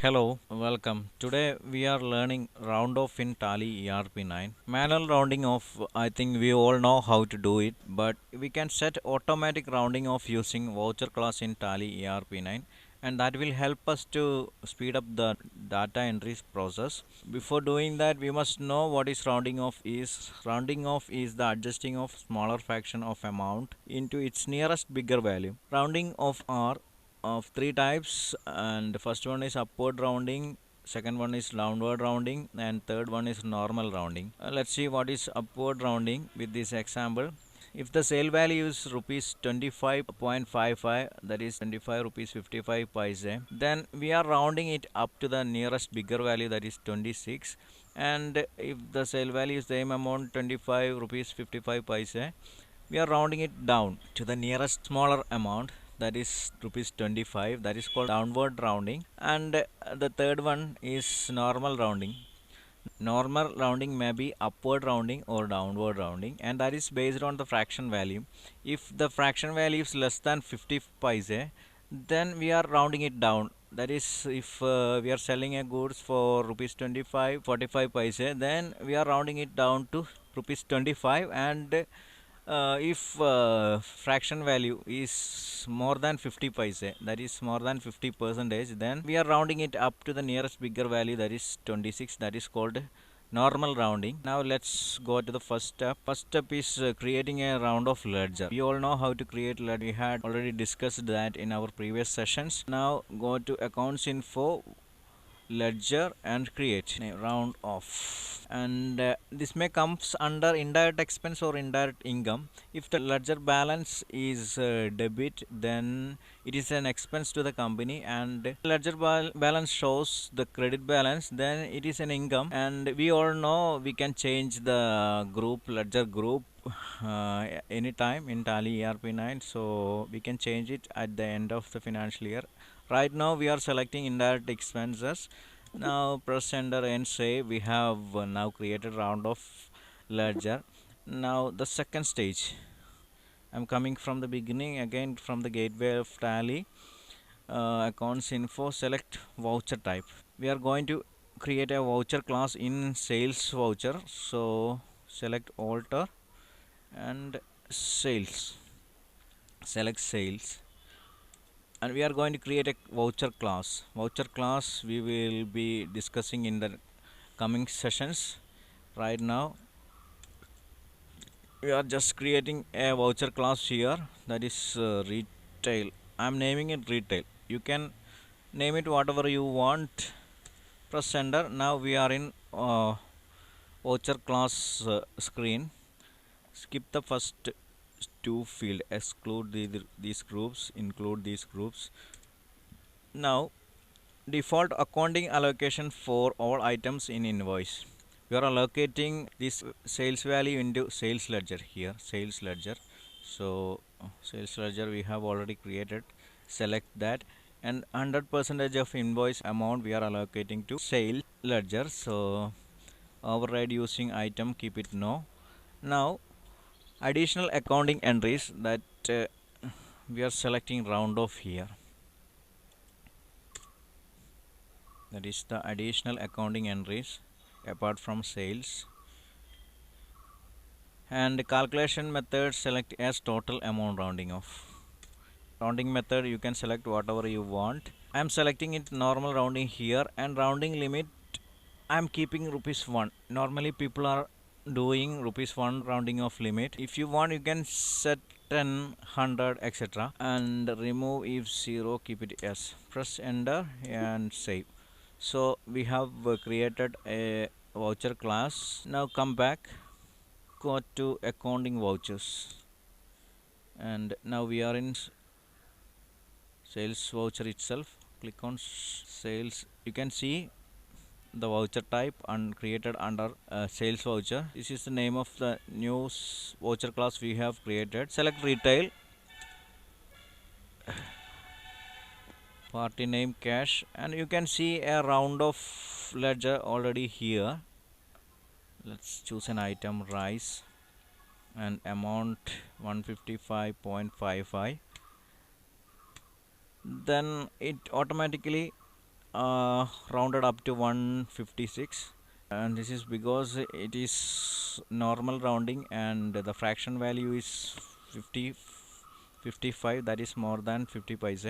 Hello, welcome. Today we are learning round off in Tally ERP9. Manual rounding off, I think we all know how to do it, but we can set automatic rounding off using voucher class in Tally ERP9, and that will help us to speed up the data entries process. Before doing that, we must know what is rounding off is. Rounding off is the adjusting of smaller fraction of amount into its nearest bigger value. Rounding off are of three types, and the first one is upward rounding, second one is downward rounding, and third one is normal rounding. Let's see what is upward rounding with this example. If the sale value is rupees 25.55, that is 25 rupees 55 paise, then we are rounding it up to the nearest bigger value, that is 26. And if the sale value is same amount, 25 rupees 55 paise, we are rounding it down to the nearest smaller amount, that is rupees 25. That is called downward rounding. And the third one is normal rounding. Normal rounding may be upward rounding or downward rounding, and that is based on the fraction value. If the fraction value is less than 50 paise, then we are rounding it down. That is, if we are selling a goods for rupees 25 45 paise, then we are rounding it down to rupees 25. And if fraction value is more than 50 paise, that is more than 50 percentage, then we are rounding it up to the nearest bigger value, that is 26. That is called normal rounding. Now let's go to the first step. First step is creating a round of ledger. We all know how to create ledger. We had already discussed that in our previous sessions. Now go to accounts info, ledger, and create a round off. And this may comes under indirect expense or indirect income. If the ledger balance is debit, then it is an expense to the company, and ledger balance shows the credit balance, then it is an income. And we all know we can change the group, ledger group, anytime in Tally ERP9, so we can change it at the end of the financial year. Right now we are selecting indirect expenses. Now press enter and save. We have now created round of ledger. Now the second stage, I'm coming from the beginning again, from the gateway of Tally. Accounts info, select voucher type. We are going to create a voucher class in sales voucher, so select alter and sales, select sales, and we are going to create a voucher class. Voucher class we will be discussing in the coming sessions. Right now we are just creating a voucher class here, that is retail. I'm naming it retail. You can name it whatever you want. Press enter. Now we are in voucher class screen. Skip the first two field, exclude these groups, include these groups. Now default accounting allocation for all items in invoice. We are allocating this sales value into sales ledger here, sales ledger. So sales ledger we have already created. Select that, and 100% of invoice amount we are allocating to sales ledger. So override using item, keep it no. Now additional accounting entries, that we are selecting round off here. That is the additional accounting entries apart from sales. And calculation method, select as total amount rounding off. Rounding method you can select whatever you want. I am selecting it normal rounding here, and rounding limit I am keeping rupees 1. Normally people are doing rupees 1 rounding off limit. If you want, you can set 10, 100, etc. and remove if 0, keep it as. Press enter and save. So we have created a voucher class. Now come back, go to accounting vouchers, and now we are in sales voucher itself. Click on sales. You can see the voucher type and created under sales voucher. This is the name of the new voucher class we have created. Select retail, party name cash, and you can see a round of ledger already here. Let's choose an item rice and amount 155.55. Then it automatically rounded up to 156, and this is because it is normal rounding and the fraction value is 50 55, that is more than 50 paise.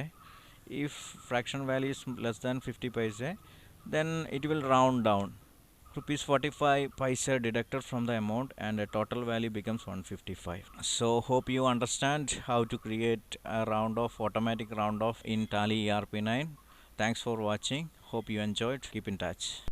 If fraction value is less than 50 paise, then it will round down. Rupees 45 paise deducted from the amount and the total value becomes 155. So hope you understand how to create a round off, automatic round off in Tally ERP9. Thanks for watching. Hope you enjoyed. Keep in touch.